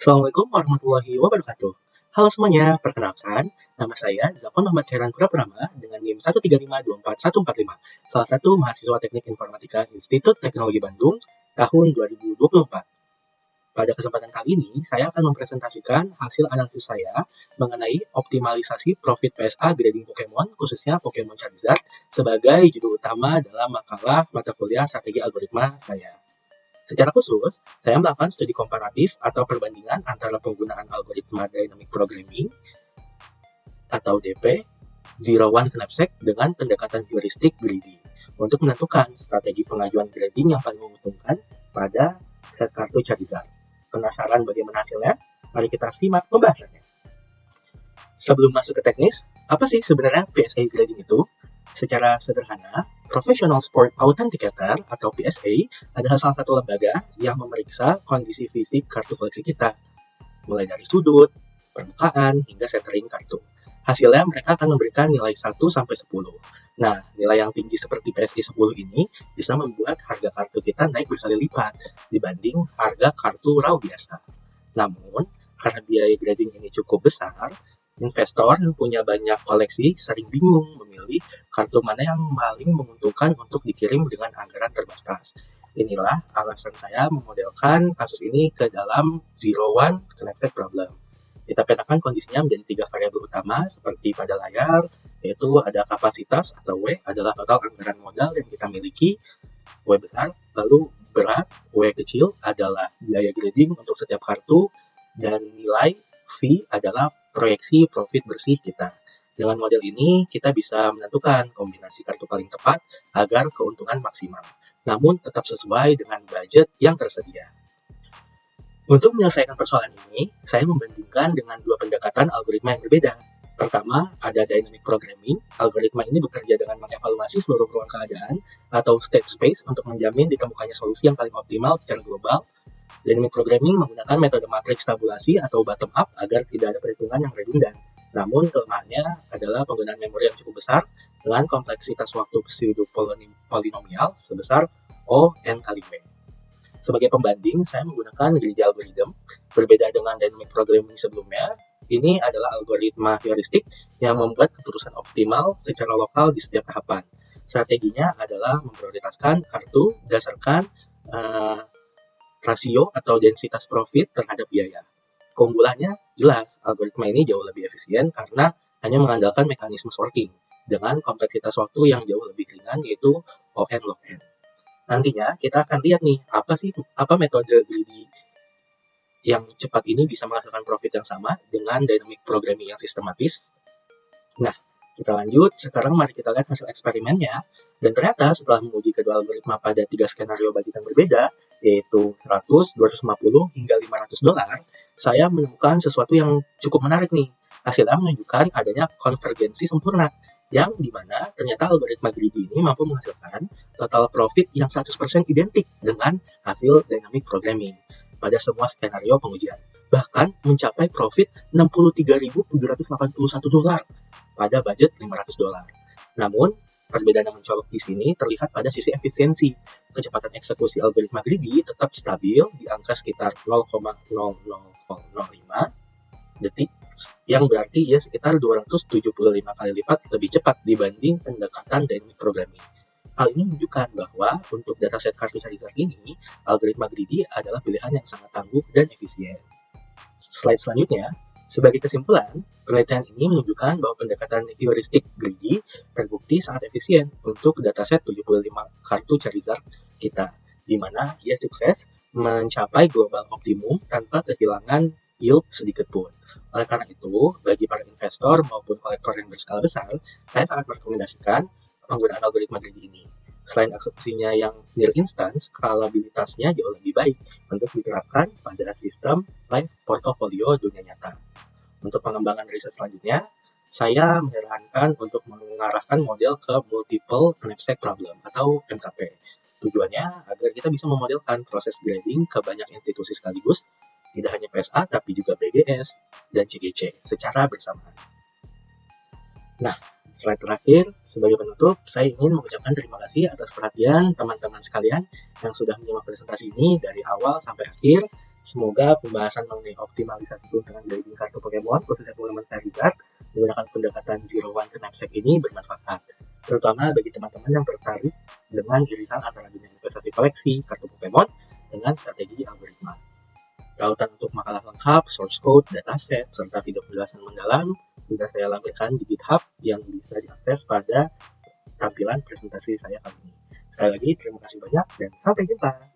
Assalamualaikum warahmatullahi wabarakatuh. Halo semuanya, perkenalkan, nama saya Zakon Muhammad Khairan Purapurama dengan NIM 135244145, salah satu mahasiswa Teknik Informatika Institut Teknologi Bandung tahun 2024. Pada kesempatan kali ini, saya akan mempresentasikan hasil analisis saya mengenai optimalisasi profit PSA grading Pokemon, khususnya Pokemon Charizard, sebagai judul utama dalam makalah mata kuliah strategi algoritma saya. Secara khusus, saya melakukan studi komparatif atau perbandingan antara penggunaan algoritma Dynamic Programming atau DP, Zero One Knapsack dengan pendekatan heuristik greedy untuk menentukan strategi pengajuan grading yang paling menguntungkan pada set kartu Charizard. Penasaran bagaimana hasilnya? Mari kita simak pembahasannya. Sebelum masuk ke teknis, apa sih sebenarnya PSA grading itu? Secara sederhana, Professional Sport Authenticator atau PSA adalah salah satu lembaga yang memeriksa kondisi fisik kartu koleksi kita, mulai dari sudut, permukaan, hingga centering kartu. Hasilnya mereka akan memberikan nilai 1-10. Nah, nilai yang tinggi seperti PSA 10 ini bisa membuat harga kartu kita naik berkali lipat dibanding harga kartu raw biasa. Namun, karena biaya grading ini cukup besar, investor yang punya banyak koleksi sering bingung memilih kartu mana yang paling menguntungkan untuk dikirim dengan anggaran terbatas. Inilah alasan saya memodelkan kasus ini ke dalam Zero One Connected Problem. Kita petakan kondisinya menjadi 3 variabel utama seperti pada layar, yaitu ada kapasitas atau W adalah total anggaran modal yang kita miliki, W besar, lalu berat, W kecil adalah biaya grading untuk setiap kartu, dan nilai V adalah proyeksi profit bersih kita. Dengan model ini, kita bisa menentukan kombinasi kartu paling tepat agar keuntungan maksimal, namun tetap sesuai dengan budget yang tersedia. Untuk menyelesaikan persoalan ini, saya membandingkan dengan 2 pendekatan algoritma yang berbeda. Pertama, ada Dynamic Programming. Algoritma ini bekerja dengan mengevaluasi seluruh ruang keadaan atau state space untuk menjamin ditemukannya solusi yang paling optimal secara global. Dynamic Programming menggunakan metode matriks tabulasi atau bottom-up agar tidak ada perhitungan yang redundan. Namun, kelemahannya adalah penggunaan memori yang cukup besar dengan kompleksitas waktu pseudo-polinomial sebesar O n kali W. Sebagai pembanding, saya menggunakan greedy algorithm. Berbeda dengan Dynamic Programming sebelumnya, ini adalah algoritma heuristik yang membuat keputusan optimal secara lokal di setiap tahapan. Strateginya adalah memprioritaskan kartu berdasarkan rasio atau densitas profit terhadap biaya. Keunggulannya jelas, algoritma ini jauh lebih efisien karena hanya mengandalkan mekanisme sorting dengan kompleksitas waktu yang jauh lebih ringan, yaitu O n log n. Nantinya kita akan lihat nih, apa metode greedy yang cepat ini bisa menghasilkan profit yang sama dengan dynamic programming yang sistematis. Nah, kita lanjut. Sekarang mari kita lihat hasil eksperimennya. Dan ternyata setelah menguji kedua algoritma pada 3 skenario budget yang berbeda, yaitu 100, 250, hingga $500, saya menemukan sesuatu yang cukup menarik nih. Hasilnya menunjukkan adanya konvergensi sempurna, yang dimana ternyata algoritma greedy ini mampu menghasilkan total profit yang 100% identik dengan hasil dynamic programming pada semua skenario pengujian. Bahkan mencapai profit $63.781 pada budget $500. Namun, perbedaan yang mencolok di sini terlihat pada sisi efisiensi. Kecepatan eksekusi algoritma greedy tetap stabil di angka sekitar 0,00005 detik, yang berarti ya sekitar 275 kali lipat lebih cepat dibanding pendekatan dynamic programming. Hal ini menunjukkan bahwa untuk dataset kartu Charizard ini, algoritma greedy adalah pilihan yang sangat tangguh dan efisien. Slide selanjutnya, sebagai kesimpulan, penelitian ini menunjukkan bahwa pendekatan heuristik greedy terbukti sangat efisien untuk dataset 75 kartu Charizard kita, di mana ia sukses mencapai global optimum tanpa kehilangan yield sedikit pun. Oleh karena itu, bagi para investor maupun kolektor yang berskala besar, saya sangat merekomendasikan penggunaan algoritma greedy ini. Selain eksekusinya yang near instant, skalabilitasnya jauh lebih baik untuk diterapkan pada sistem live portfolio dunia nyata. Untuk pengembangan riset selanjutnya, saya menyarankan untuk mengarahkan model ke multiple knapsack problem atau MKP. Tujuannya agar kita bisa memodelkan proses grading ke banyak institusi sekaligus, tidak hanya PSA tapi juga BGS dan CGC secara bersamaan. Nah, slide terakhir, sebagai penutup, saya ingin mengucapkan terima kasih atas perhatian teman-teman sekalian yang sudah menyimak presentasi ini dari awal sampai akhir. Semoga pembahasan mengenai optimalisasi keuntungan grading kartu Pokemon, khususnya Pokemon Charizard, menggunakan pendekatan Zero One to Knapsack ini bermanfaat, terutama bagi teman-teman yang tertarik dengan irisan antara dunia investasi koleksi kartu Pokemon dengan strategi algoritma. Tautan untuk makalah lengkap, source code, dataset, serta video penjelasan mendalam sudah saya lampirkan di GitHub yang bisa diakses pada tampilan presentasi saya kali ini. Sekali lagi, terima kasih banyak dan sampai jumpa.